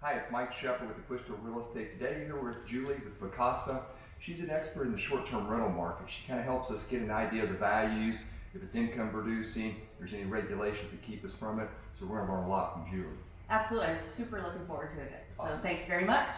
Hi, it's Mike Shepard with Acquisto Real Estate. Today here with Julie with Vacasa. She's an expert in the short-term rental market. She kind of helps us get an idea of the values, if it's income producing, if there's any regulations that keep us from it. So we're going to learn a lot from Julie. Absolutely. I'm super looking forward to it. So Awesome. Thank you very much.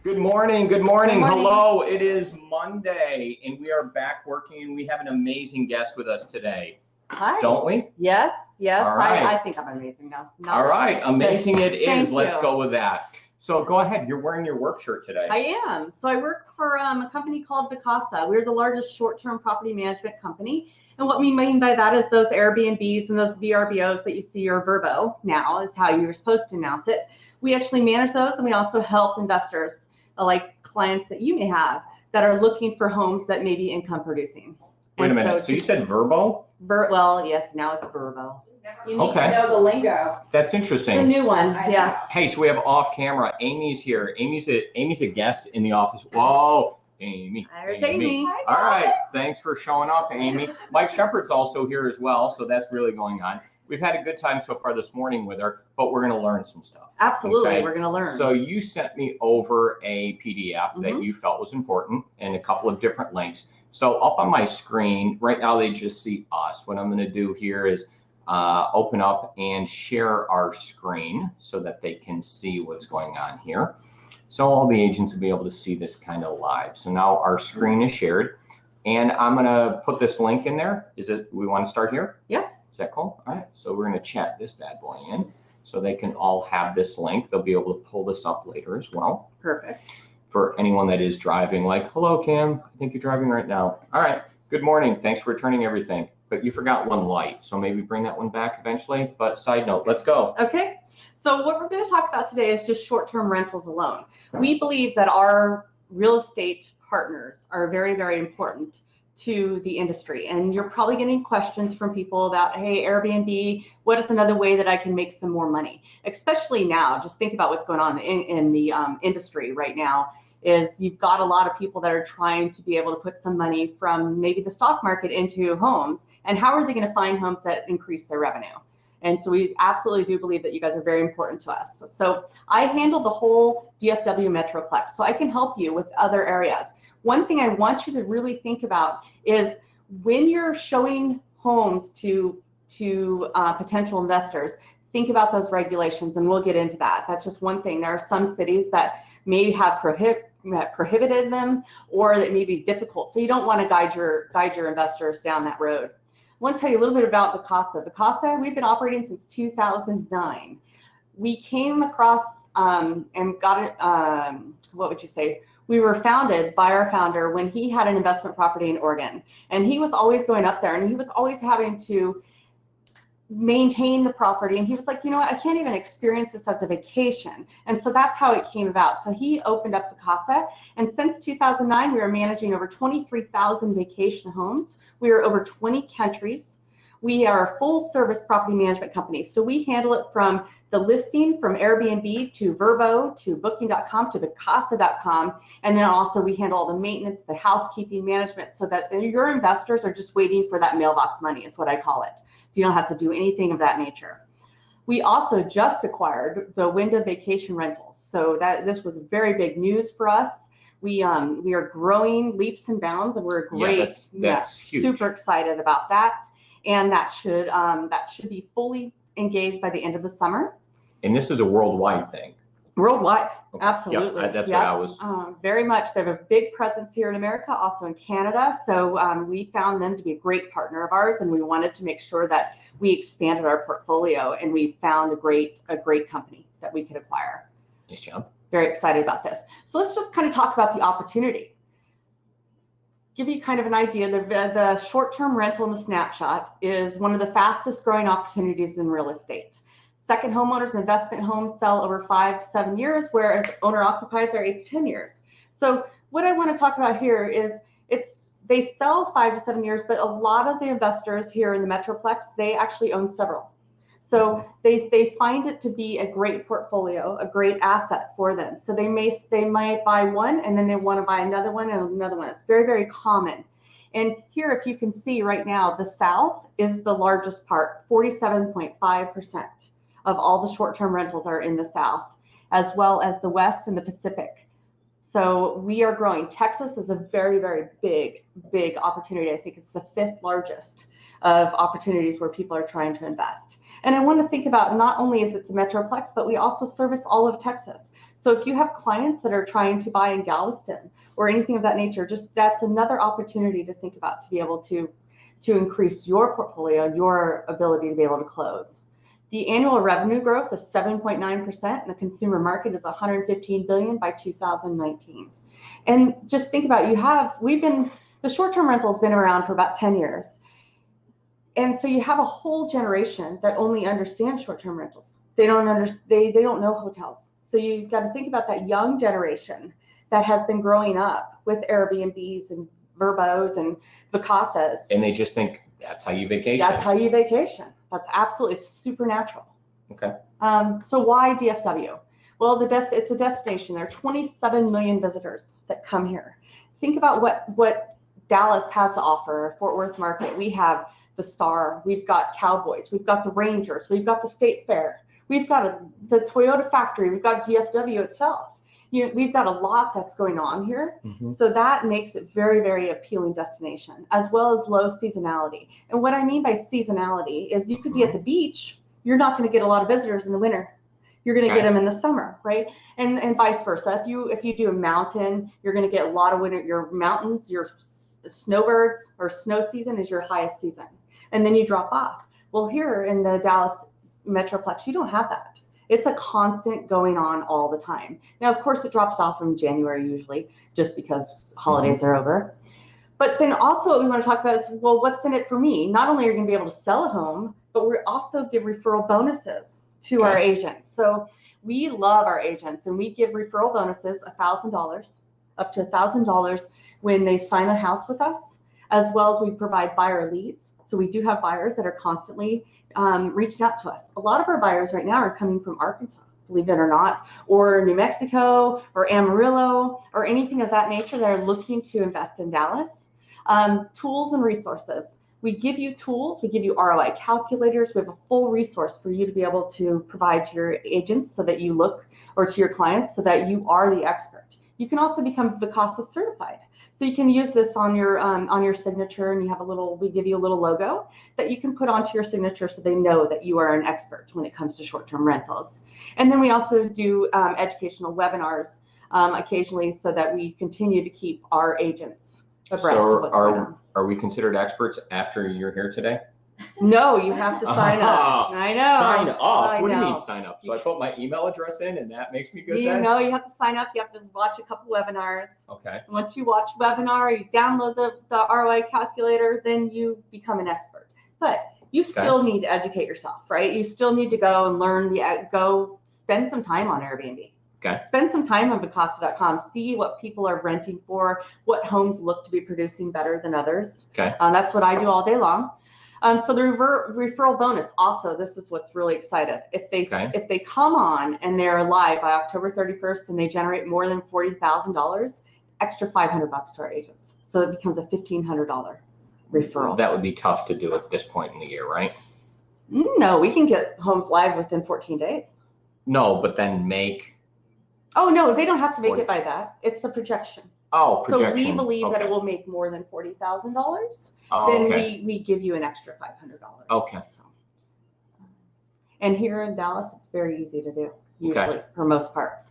Good morning. Good morning. Good morning. Hello. It is Monday and we are back working and we have an amazing guest with us today. Hi. Don't we? Yes. All right. I think I'm amazing now. All right. Amazing it is. Thank Let's you. go with that. So go ahead. You're wearing your work shirt today. I am. So I work for a company called Vacasa. We're the largest short-term property management company. And what we mean by that is those Airbnbs and those VRBOs that you see, or Verbo now is how you were supposed to announce it. We actually manage those, and we also help investors, like clients that you may have, that are looking for homes that may be income producing. Wait a minute. So you said Verbo? Well, yes, now it's Verbo. You need Okay. to know the lingo. That's The interesting. new one, I yes. Hey, so we have off camera. Amy's here. Amy's a guest in the office. Whoa, Amy. There's Amy. All right. Thanks for showing up, Amy. Mike Shepard's also here as well, so that's really going on. We've had a good time so far this morning with her, but we're going to learn some stuff. Absolutely, Okay. we're going to learn. So you sent me over a PDF that Mhm. you felt was important and a couple of different links. So up on my screen, right now they just see us. What I'm going to do here is open up and share our screen so that they can see what's going on here. So all the agents will be able to see this kind of live. So now our screen is shared and I'm going to put this link in there. We want to start here? Yeah. Is that cool? All right. So we're going to chat this bad boy in so they can all have this link. They'll be able to pull this up later as well. Perfect. For anyone that is driving, like, hello, Kim. I think you're driving right now. All right. Good morning. Thanks for returning everything. But you forgot one light, so maybe bring that one back eventually. But side note, let's go. Okay. So what we're going to talk about today is just short-term rentals alone. We believe that our real estate partners are very, very important to the industry. And you're probably getting questions from people about, hey, Airbnb, what is another way that I can make some more money? Especially now, just think about what's going on in the industry right now. Is you've got a lot of people that are trying to be able to put some money from maybe the stock market into homes, and how are they going to find homes that increase their revenue? And so we absolutely do believe that you guys are very important to us. So I handle the whole DFW Metroplex, so I can help you with other areas. One thing I want you to really think about is when you're showing homes to potential investors, think about those regulations, and we'll get into that. That's just one thing. There are some cities that may have prohibited them, or that may be difficult. So you don't want to guide your investors down that road. I want to tell you a little bit about Vacasa. Vacasa, we've been operating since 2009. We came across and got it, what would you say? We were founded by our founder when he had an investment property in Oregon. And he was always going up there, and he was always having to maintain the property, and he was like, you know what, I can't even experience this as a vacation. And so that's how it came about. So he opened up Vacasa, and since 2009 we are managing over 23,000 vacation homes. We are over 20 countries. We are a full service property management company, so we handle it from the listing, from Airbnb to Verbo to booking.com to Vacasa.com, and then also we handle all the maintenance, the housekeeping management, so that your investors are just waiting for that mailbox money, is what I call it. So you don't have to do anything of that nature. We also just acquired the Wyndham Vacation Rentals, so this was very big news for us. We are growing leaps and bounds, and we're great. That's huge. Super excited about that, and that should be fully engaged by the end of the summer. And this is a worldwide thing. Worldwide, Okay. absolutely. Yep, that's what I was. Very much. They have a big presence here in America, also in Canada. So we found them to be a great partner of ours, and we wanted to make sure that we expanded our portfolio, and we found a great company that we could acquire. Nice job. Very excited about this. So let's just kind of talk about the opportunity. Give you kind of an idea. The short-term rental in the snapshot is one of the fastest growing opportunities in real estate. Second homeowners and investment homes sell over 5 to 7 years, whereas owner-occupieds are 8 to 10 years. So what I want to talk about here is they sell 5 to 7 years, but a lot of the investors here in the Metroplex, they actually own several. So they find it to be a great portfolio, a great asset for them. So they might buy one, and then they want to buy another one and another one. It's very, very common. And here, if you can see right now, the South is the largest part. 47.5% of all the short-term rentals are in the South. as well as the West and the Pacific. So we are growing. Texas is a very, very big opportunity. I think it's the 5th largest of opportunities where people are trying to invest. And I want to think about, not only is it the Metroplex, but we also service all of Texas. So if you have clients that are trying to buy in Galveston or anything of that nature, just that's another opportunity to think about, to be able to increase your portfolio, your ability to be able to close. The annual revenue growth is 7.9%, and the consumer market is $115 billion by 2019. And just think about, the short-term rental has been around for about 10 years. And so you have a whole generation that only understands short-term rentals. They don't know hotels. So you've got to think about that young generation that has been growing up with Airbnbs and Verbos and Vacasas. And they just think that's how you vacation. That's how you vacation. That's absolutely supernatural. Okay. So why DFW? Well, it's a destination. There are 27 million visitors that come here. Think about what Dallas has to offer, Fort Worth market. We have the Star, we've got Cowboys, we've got the Rangers, we've got the State Fair, we've got the Toyota factory, we've got DFW itself. We've got a lot that's going on here. Mm-hmm. So that makes it very, very appealing destination, as well as low seasonality. And what I mean by seasonality is you could be at the beach, you're not going to get a lot of visitors in the winter. You're going to get them in the summer, right? And vice versa. If you do a mountain, you're going to get a lot of winter. Your mountains, your snowbirds or snow season is your highest season. And then you drop off. Well, here in the Dallas Metroplex, you don't have that. It's a constant going on all the time. Now, of course, it drops off from January usually, just because holidays are over. But then also what we want to talk about is, well, what's in it for me? Not only are you going to be able to sell a home, but we also give referral bonuses to our agents. So we love our agents, and we give referral bonuses $1,000, up to $1,000 when they sign a house with us, as well as we provide buyer leads. So we do have buyers that are constantly reaching out to us. A lot of our buyers right now are coming from Arkansas, believe it or not, or New Mexico, or Amarillo, or anything of that nature that are looking to invest in Dallas. Tools and resources. We give you tools, we give you ROI calculators, we have a full resource for you to be able to provide to your agents so that you look, or to your clients, so that you are the expert. You can also become Vacasa certified. So you can use this on your signature, and we give you a little logo that you can put onto your signature so they know that you are an expert when it comes to short-term rentals. And then we also do educational webinars occasionally so that we continue to keep our agents abreast of what's going on. Are we considered experts after you're here today? No, you have to sign up. I know. Sign up? What do you mean sign up? So I put my email address in and that makes me good then? No, you have to sign up. You have to watch a couple webinars. Okay. Once you watch a webinar, you download the ROI calculator, then you become an expert. But you still need to educate yourself, right? You still need to go and learn, go spend some time on Airbnb. Okay. Spend some time on Vacasa.com. See what people are renting for, what homes look to be producing better than others. Okay. That's what I do all day long. So the referral bonus, also, this is what's really exciting. If they come on and they're live by October 31st and they generate more than $40,000, extra $500 to our agents. So it becomes a $1,500 referral. That would be tough to do at this point in the year, right? No, we can get homes live within 14 days. No, but then make... Oh, no, they don't have to make it by that. It's a projection. Oh, projection. So we believe that it will make more than $40,000. Then we give you an extra $500. Okay. So. And here in Dallas, it's very easy to do, usually, for most parts.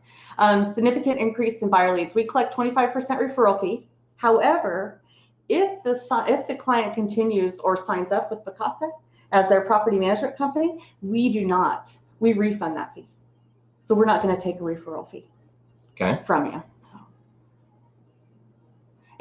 Significant increase in buyer leads. We collect 25% referral fee. However, if the client continues or signs up with Vacasa as their property management company, we do not. We refund that fee. So we're not going to take a referral fee from you.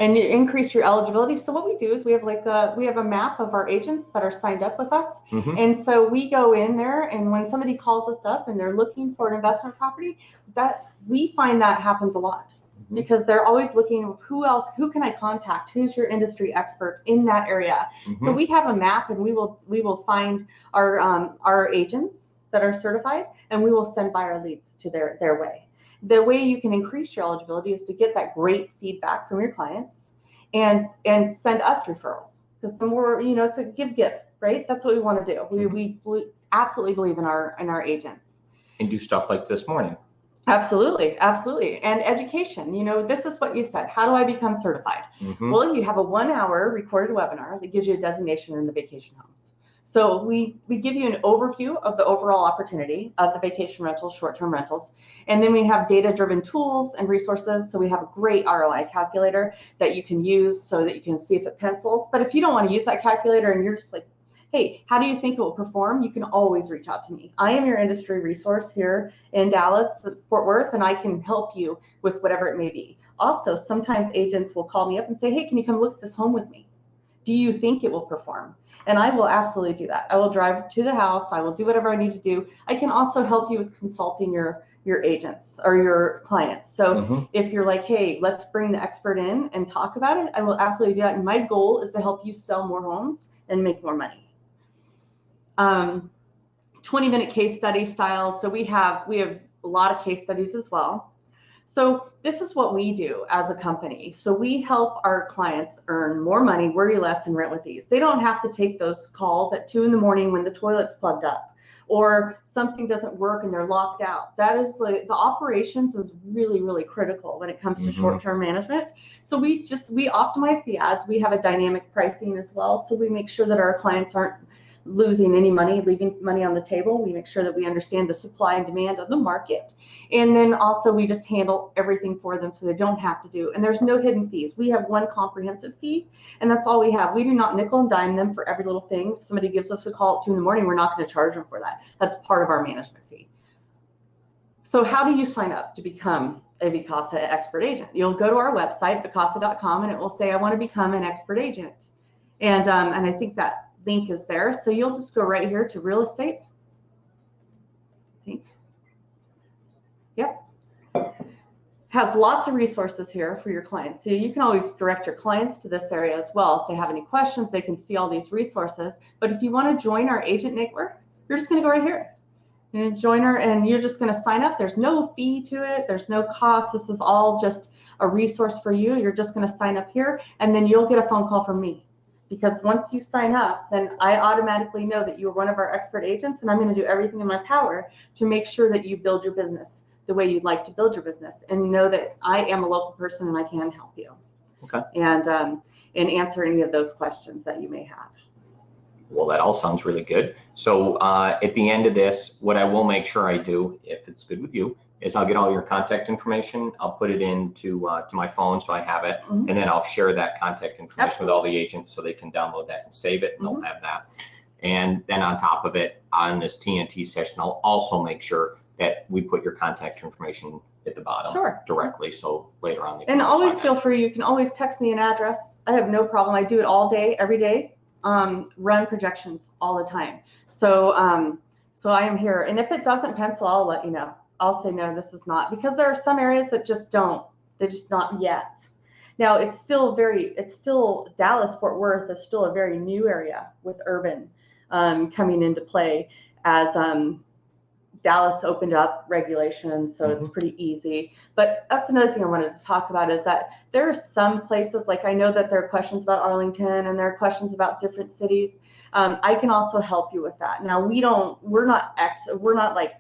And you increase your eligibility. So what we do is we have a map of our agents that are signed up with us. Mm-hmm. And so we go in there, and when somebody calls us up and they're looking for an investment property, that we find that happens a lot. Mm-hmm. Because they're always looking, who can I contact? Who's your industry expert in that area? Mm-hmm. So we have a map, and we will find our agents that are certified, and we will send buyer leads to their way. The way you can increase your eligibility is to get that great feedback from your clients and send us referrals. Because the more, it's a give, right? That's what we want to do. We absolutely believe in our agents. And do stuff like this morning. Absolutely, absolutely. And education, this is what you said. How do I become certified? Well, you have a 1-hour recorded webinar that gives you a designation in the vacation homes. So we give you an overview of the overall opportunity of the vacation rentals, short-term rentals, and then we have data-driven tools and resources. So we have a great ROI calculator that you can use so that you can see if it pencils. But if you don't want to use that calculator and you're just like, hey, how do you think it will perform? You can always reach out to me. I am your industry resource here in Dallas, Fort Worth, and I can help you with whatever it may be. Also, sometimes agents will call me up and say, hey, can you come look at this home with me? Do you think it will perform? And I will absolutely do that. I will drive to the house. I will do whatever I need to do. I can also help you with consulting your agents or your clients. So if you're like, hey, let's bring the expert in and talk about it, I will absolutely do that. And my goal is to help you sell more homes and make more money. 20-minute case study style. So we have a lot of case studies as well. So this is what we do as a company. So we help our clients earn more money, worry less, and rent with ease. They don't have to take those calls at 2 a.m. when the toilet's plugged up or something doesn't work and they're locked out. That is the operations is really, really critical when it comes to short-term management. So we optimize the ads. We have a dynamic pricing as well. So we make sure that our clients aren't losing any money, leaving money on the table. We make sure that we understand the supply and demand of the market. And then also we just handle everything for them so they don't have to do. And there's no hidden fees. We have one comprehensive fee, and that's all we have. We do not nickel and dime them for every little thing. If somebody gives us a call at 2 a.m, we're not going to charge them for that. That's part of our management fee. So how do you sign up to become a Vacasa expert agent? You'll go to our website, vacasa.com, and it will say, I want to become an expert agent. And I think that link is there. So you'll just go right here to real estate. I think. Yep. Has lots of resources here for your clients. So you can always direct your clients to this area as well. If they have any questions, they can see all these resources. But if you want to join our agent network, you're just going to go right here. And join her, and you're just going to sign up. There's no fee to it. There's no cost. This is all just a resource for you. You're just going to sign up here, and then you'll get a phone call from me. Because once you sign up, then I automatically know that you're one of our expert agents, and I'm going to do everything in my power to make sure that you build your business the way you'd like to build your business, and know that I am a local person and I can help you. Okay. And answer any of those questions that you may have. Well, that all sounds really good. So at the end of this, what I will make sure I do, if it's good with you, is I'll get all your contact information. I'll put it into to my phone so I have it, and then I'll share that contact information with all the agents so they can download that and save it, and they'll have that. And then on top of it, on this TNT session, I'll also make sure that we put your contact information at the bottom directly, so later on they can. And always feel free. You can always text me an address. I have no problem. I do it all day, every day. Run projections all the time. So so I am here, and if it doesn't pencil, I'll let you know. I'll say, no, this is not, because there are some areas that just don't. They're just not yet. Now, it's still Dallas, Fort Worth is still a very new area with urban coming into play as Dallas opened up regulations, so it's pretty easy. But that's another thing I wanted to talk about, is that there are some places, like I know that there are questions about Arlington and there are questions about different cities. I can also help you with that. Now, we're not like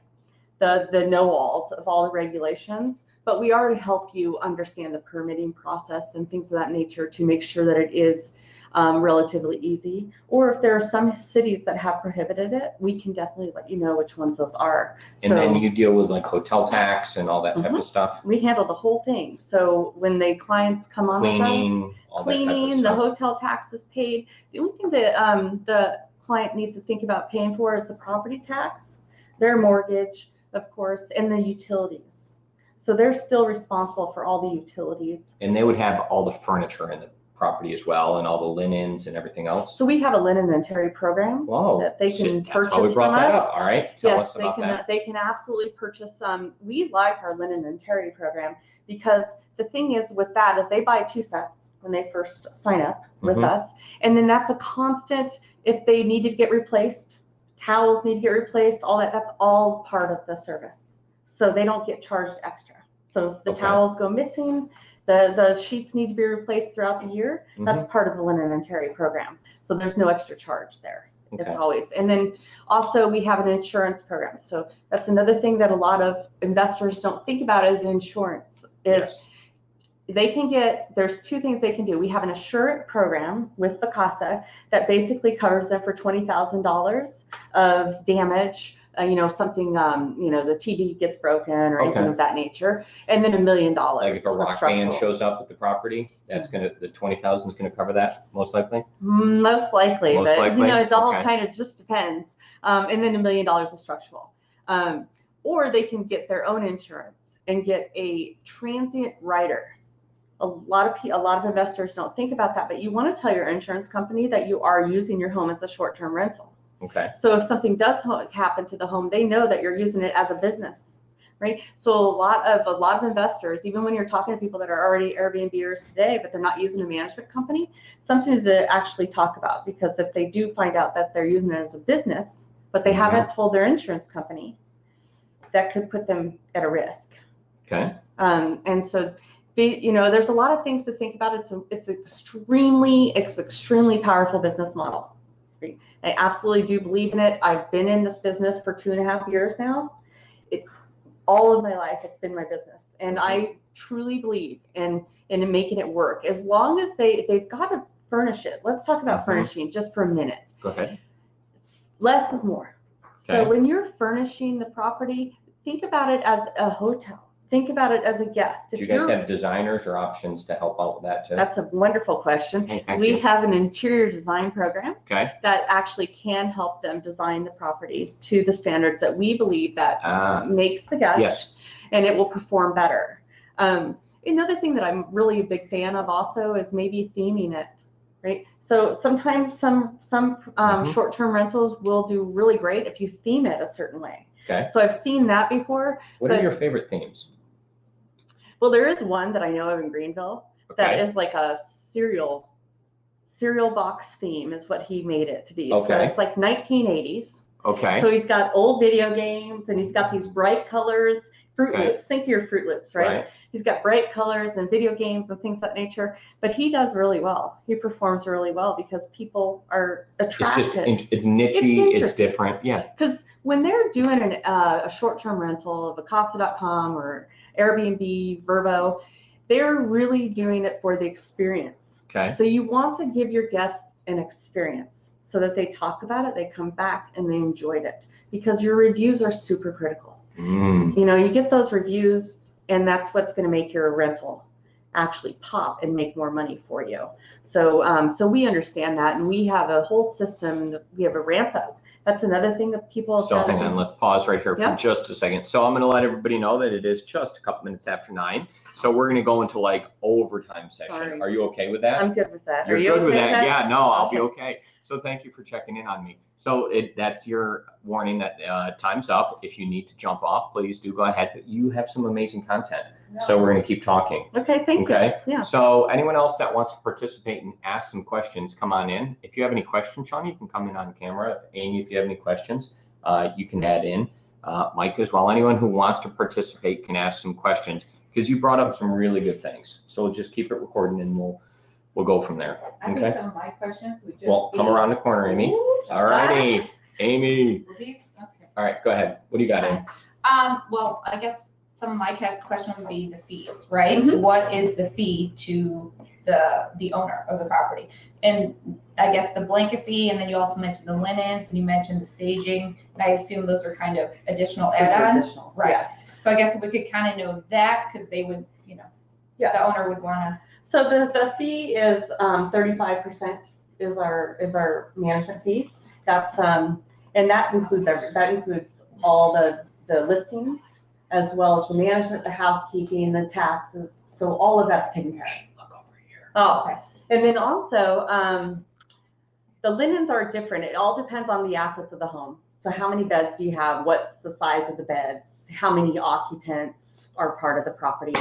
the know-alls of all the regulations, but we already help you understand the permitting process and things of that nature to make sure that it is relatively easy. Or if there are some cities that have prohibited it, we can definitely let you know which ones those are. And then you deal with like hotel tax and all that type of stuff? We handle the whole thing. So when the clients come on with us, cleaning, the hotel tax is paid. The only thing that the client needs to think about paying for is the property tax, their mortgage, of course, and the utilities. So they're still responsible for all the utilities. And they would have all the furniture in the property as well, and all the linens and everything else? So we have a linen and terry program that they can purchase that's why we brought from that us. Up. All right, tell us about that. They can absolutely purchase some. We like our linen and terry program because the thing is with that is they buy 2 sets when they first sign up with us, and then that's a constant. If they need to get replaced, towels need to get replaced, all that, that's all part of the service. So they don't get charged extra. So if the towels go missing, the sheets need to be replaced throughout the year, that's part of the linen and terry program. So there's no extra charge there. Okay. It's always. And then also we have an insurance program. So that's another thing that a lot of investors don't think about is insurance. Yes. They can there's two things they can do. We have an assurance program with Vacasa that basically covers them for $20,000 of damage, something, the TV gets broken or anything of that nature, and then $1 million. Like if a rock band shows up at the property, that's the 20,000 is gonna cover that, most likely? Most likely, Most but likely? it's all Okay. kind of just depends. And then $1 million is structural. Or they can get their own insurance and get a transient rider. A lot of investors don't think about that, but you want to tell your insurance company that you are using your home as a short-term rental. Okay. So if something does happen to the home, they know that you're using it as a business, right? So a lot of investors, even when you're talking to people that are already Airbnbers today, but they're not using a management company, something to actually talk about, because if they do find out that they're using it as a business, but they haven't told their insurance company, that could put them at a risk. Okay. And so, there's a lot of things to think about. It's extremely powerful business model. I absolutely do believe in it. I've been in this business for 2.5 years now. All of my life, it's been my business, and I truly believe in making it work. As long as they've got to furnish it. Let's talk about furnishing just for a minute. Go ahead. Less is more. Okay. So when you're furnishing the property, think about it as a hotel. Think about it as a guest. Do you guys have designers or options to help out with that too? That's a wonderful question. Thank We you. have an interior design program Okay. that actually can help them design the property to the standards that we believe that makes the guest, Yes. and it will perform better. Another thing that I'm really a big fan of also is maybe theming it, right? So sometimes some short-term rentals will do really great if you theme it a certain way. Okay. So I've seen that before. What are your favorite themes? Well, there is one that I know of in Greenville that is like a cereal box theme is what he made it to be. Okay. So it's like 1980s. Okay. So he's got old video games and he's got these bright colors, Fruit Loops. Think of your Fruit Loops, right? He's got bright colors and video games and things of that nature, but he does really well. He performs really well because people are attracted. It's nichey, it's different. Yeah. Because when they're doing a short-term rental of Vacasa.com or Airbnb, Vrbo, they're really doing it for the experience. Okay. So you want to give your guests an experience so that they talk about it, they come back, and they enjoyed it, because your reviews are super critical. You get those reviews, and that's what's going to make your rental actually pop and make more money for you. So we understand that, and we have a whole system. We have a ramp up. That's another thing that people have So hang on, let's pause right here for just a second. So I'm going to let everybody know that it is just a couple minutes after 9. So we're going to go into like overtime session. Sorry. Are you okay with that? I'm good with that. You're Are you good okay with that? Yeah, no, I'll be Okay. okay. So thank you for checking in on me. So that's your warning that time's up. If you need to jump off, please do go ahead. But you have some amazing content. So we're going to keep talking. Okay, thank you. Yeah. So anyone else that wants to participate and ask some questions, come on in. If you have any questions, Sean, you can come in on camera. Amy, if you have any questions, you can add in. Mike as well. Anyone who wants to participate can ask some questions, because you brought up some really good things. So we'll just keep it recording and we'll go from there. I think some of my questions would just Come around the corner, Amy. All righty, Amy. Okay. All right, go ahead. What do you got, Amy? Well, I guess some of my question would be the fees, right? Mhm. What is the fee to the owner of the property? And I guess the blanket fee, and then you also mentioned the linens, and you mentioned the staging, and I assume those are kind of additional add-ons. Right. Yes. So I guess we could kind of know that, because they would, the owner would want to. So the fee is 35% is our management fee. That's and that includes all the listings, as well as the management, the housekeeping, the taxes. So all of that's taken care of. Look over here. Oh, okay. And then also the linens are different. It all depends on the assets of the home. So how many beds do you have? What's the size of the beds? How many occupants are part of the property?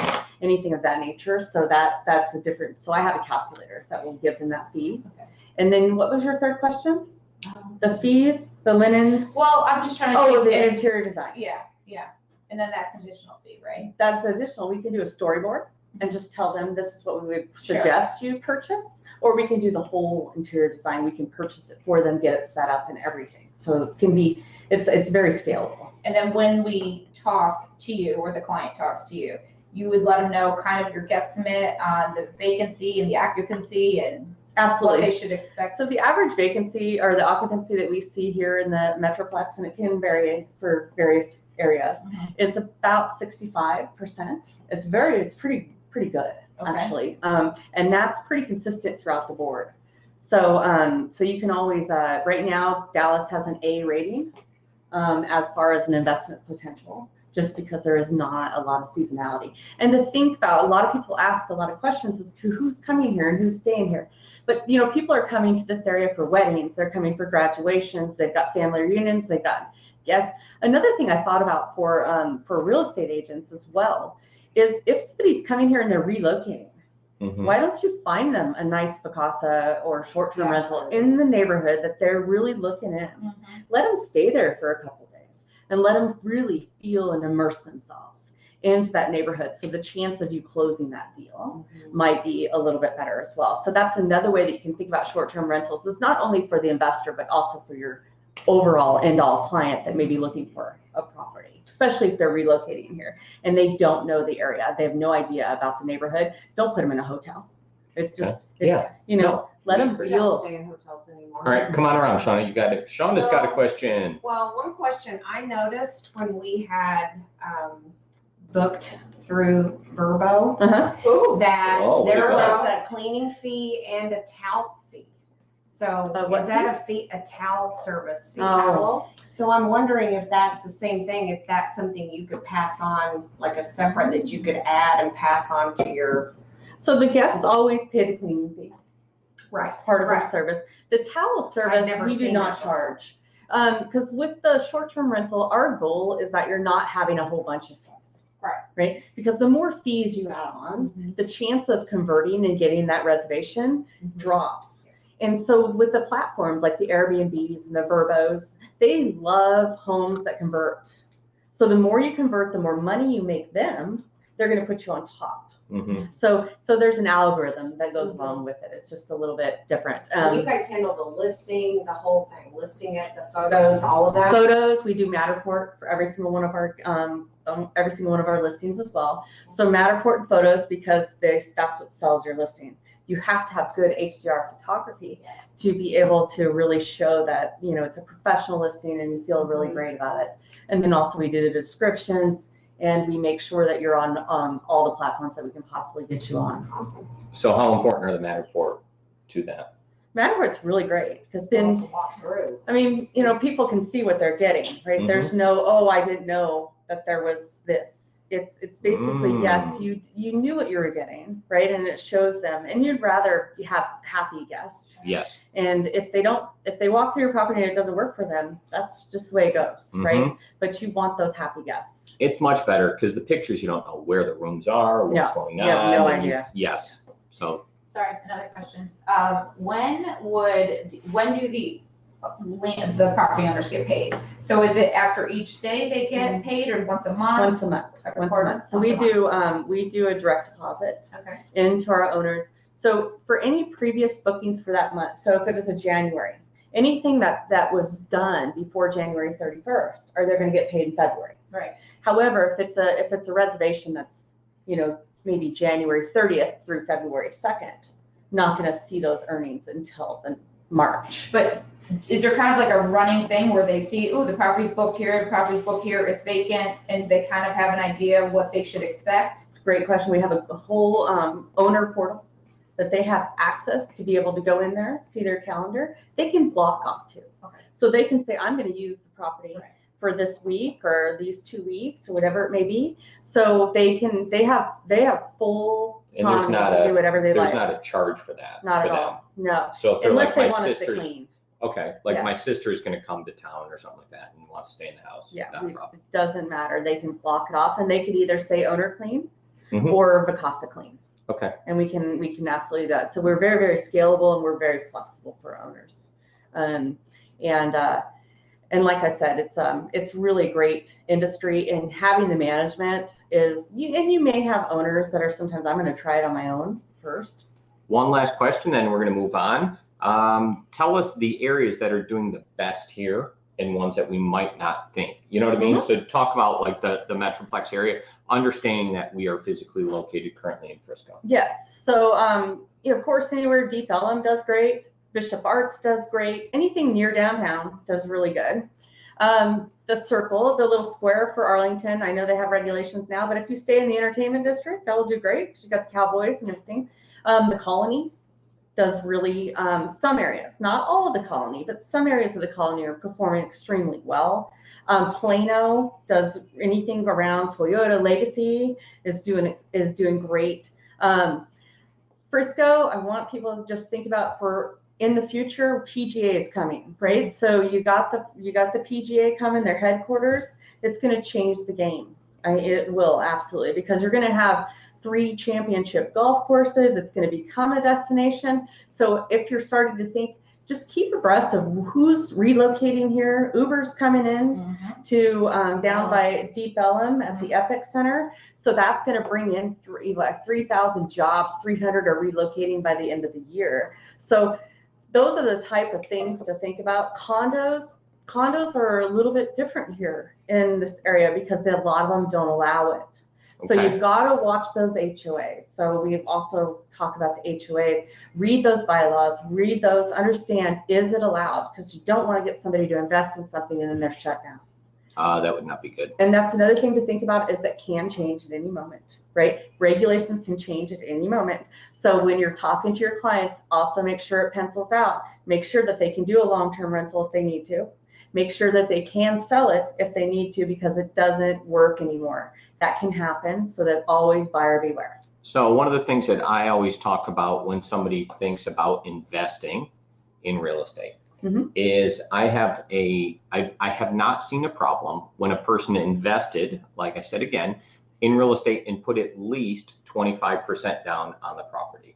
Anything of that nature. So that's a different. So I have a calculator that will give them that fee. Okay. And then what was your third question? The fees, the linens. Well, I'm just trying to Oh, think. the interior design. Yeah. And then that's an additional fee, right? That's additional. We can do a storyboard and just tell them this is what we would Sure. suggest you purchase, or we can do the whole interior design. We can purchase it for them, get it set up and everything. So it's very scalable. And then when we talk to you or the client talks to you, you would let them know kind of your guesstimate on the vacancy and the occupancy and Absolutely. what they should expect. So the average vacancy or the occupancy that we see here in the Metroplex, and it can vary for various areas, is about 65%. It's pretty good, actually. And that's pretty consistent throughout the board. So you can always, right now, Dallas has an A rating as far as an investment potential, just because there is not a lot of seasonality. And to think about, a lot of people ask a lot of questions as to who's coming here and who's staying here. But, people are coming to this area for weddings. They're coming for graduations. They've got family reunions. They've got guests. Another thing I thought about for real estate agents as well is if somebody's coming here and they're relocating, why don't you find them a nice Vacasa or short-term rental in the neighborhood that they're really looking in? Let them stay there for a couple days and let them really feel and immerse themselves into that neighborhood. So the chance of you closing that deal might be a little bit better as well. So that's another way that you can think about short-term rentals. It's not only for the investor, but also for your overall end-all client that may be looking for a property, especially if they're relocating here and they don't know the area. They have no idea about the neighborhood. Don't put them in a hotel. It's just, let them We don't feel. stay in hotels anymore. All right, come on around, Shauna. You got it. Shauna's got a question. Well, one question I noticed when we had booked through Verbo, that Oh, there wow. was a cleaning fee and a towel fee. So what is that a fee, a towel service fee? Oh. So I'm wondering if that's the same thing, if that's something you could pass on, like a separate that you could add and pass on to your. So the guests always pay the cleaning fee. Right. Part of our service. The towel service, never we do seen not that before. charge. Because with the short-term rental, our goal is that you're not having a whole bunch of fees. Right? Because the more fees you add on, the chance of converting and getting that reservation drops. And so with the platforms like the Airbnbs and the Verbos, they love homes that convert. So the more you convert, the more money you make them, they're going to put you on top. So there's an algorithm that goes along with it. It's just a little bit different. You guys handle the listing, the whole thing, listing it, the photos, all of that? Photos, we do Matterport for every single one of our listings as well. So Matterport and photos, because that's what sells your listing. You have to have good HDR photography to be able to really show that it's a professional listing and you feel really great about it. And then also we do the descriptions. And we make sure that you're on all the platforms that we can possibly get you on. Awesome. So how important are the Matterport to that? Matterport's really great because Walk through. people can see what they're getting, right? There's no, I didn't know that there was this. It's basically, yes, you knew what you were getting, right? And it shows them, and you'd rather have happy guests. Yes. And if they walk through your property and it doesn't work for them, that's just the way it goes, right? But you want those happy guests. It's much better because the pictures, you don't know where the rooms are, what's going on. You have no idea. Yes. So. Sorry, another question. When do the property owners get paid? So is it after each stay they get paid, or once a month? Once a month. So we do a direct deposit into our owners. So for any previous bookings for that month, so if it was a January, anything that was done before January 31st, they're going to get paid in February. Right. However, if it's a reservation that's maybe January 30th through February 2nd, not going to see those earnings until March. But is there kind of like a running thing where they see, the property's booked here, it's vacant, and they kind of have an idea of what they should expect? It's a great question. We have a whole owner portal that they have access to be able to go in there, see their calendar. They can block off to. So they can say, I'm going to use the property for this week or these 2 weeks or whatever it may be. So they have full autonomy to do whatever they like. There's not a charge for that. Not at all. No. So if they're unless like they my want us to sister's, clean. okay, like my sister's going to come to town or something like that and wants to stay in the house. Yeah, not a problem. it doesn't matter. They can block it off, and they could either say owner clean or Vacasa clean. Okay. And we can absolutely do that. So we're very, very scalable and we're very flexible for owners. And like I said, it's really great industry, and having the management and you may have owners that are sometimes, I'm going to try it on my own first One last question, then we're going to move on. Tell us the areas that are doing the best here and ones that we might not think. You know what I mean? So talk about like the Metroplex area, understanding that we are physically located currently in Frisco. Yes. So, of course, anywhere Deep Ellum does great. Bishop Arts does great. Anything near downtown does really good. The circle, the little square for Arlington, I know they have regulations now, but if you stay in the entertainment district, that will do great because you got the Cowboys and everything. The Colony does really, some areas, not all of the Colony, but some areas of the Colony are performing extremely well. Plano does anything around Toyota Legacy is doing great. Frisco, I want people to just think about for in the future, PGA is coming, right? So you got the PGA coming, their headquarters. It's going to change the game. It will absolutely, because you're going to have 3 championship golf courses. It's going to become a destination. So if you're starting to think, just keep abreast of who's relocating here. Uber's coming in to down by Deep Ellum at the Epic Center. So that's going to bring in 3,000 jobs. 300 are relocating by the end of the year. So those are the type of things to think about. Condos are a little bit different here in this area because a lot of them don't allow it. So you've got to watch those HOAs. So we've also talked about the HOAs. Read those bylaws, read those, understand, is it allowed? Because you don't want to get somebody to invest in something and then they're shut down. That would not be good. And that's another thing to think about is that can change at any moment, right? Regulations can change at any moment. So when you're talking to your clients, also make sure it pencils out. Make sure that they can do a long-term rental if they need to. Make sure that they can sell it if they need to because it doesn't work anymore. That can happen, so that always buyer beware. So one of the things that I always talk about when somebody thinks about investing in real estate is I have not seen a problem when a person invested, like I said again, in real estate and put at least 25% down on the property.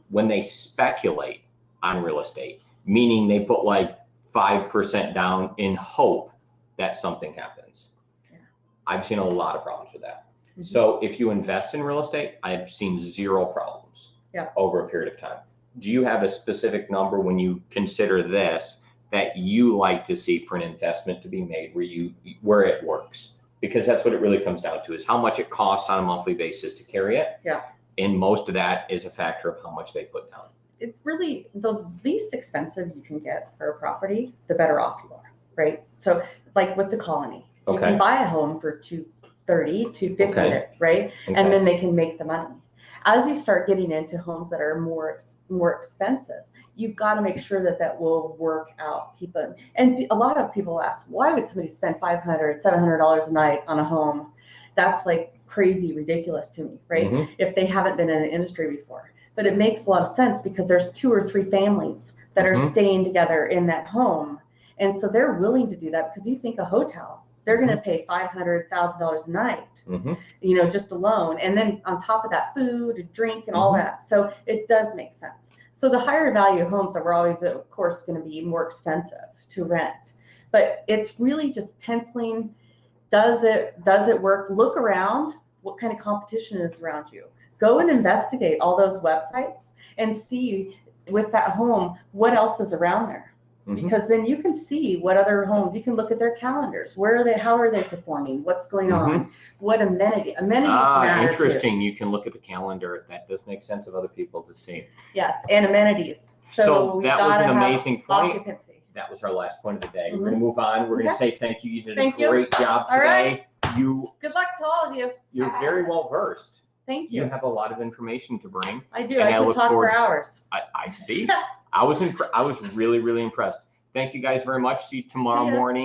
When they speculate on real estate, meaning they put like 5% down in hope that something happens. I've seen a lot of problems with that. So if you invest in real estate, I've seen 0 problems over a period of time. Do you have a specific number when you consider this that you like to see for an investment to be made where it works? Because that's what it really comes down to is how much it costs on a monthly basis to carry it. And most of that is a factor of how much they put down. It really, the least expensive you can get for a property, the better off you are, right? So like with the Colony, you can buy a home for $230,000, $250,000, right? And then they can make the money. As you start getting into homes that are more expensive, you've got to make sure that will work out. And a lot of people ask, why would somebody spend $500, $700 a night on a home? That's like crazy ridiculous to me, right? If they haven't been in the industry before. But it makes a lot of sense because there's 2 or 3 families that are staying together in that home. And so they're willing to do that because you think a hotel, they're going to pay $500,000 a night, just alone. And then on top of that, food and drink and all that. So it does make sense. So the higher value homes are always, of course, going to be more expensive to rent. But it's really just penciling. Does it work? Look around. What kind of competition is around you? Go and investigate all those websites and see with that home what else is around there. Because then you can see what other homes, you can look at their calendars. How are they performing? What's going on? What amenities matter interesting. too. You can look at the calendar. That does make sense of other people to see. Yes, and amenities. So that was an amazing point. Occupancy. That was our last point of the day. We're going to move on. We're going to say thank you. You did a Thank you. great job today. All right. Good luck to all of you. You're very well versed. Thank you. You have a lot of information to bring. I do. And I could talk for hours. I see. I was really, really impressed. Thank you guys very much. See you tomorrow morning.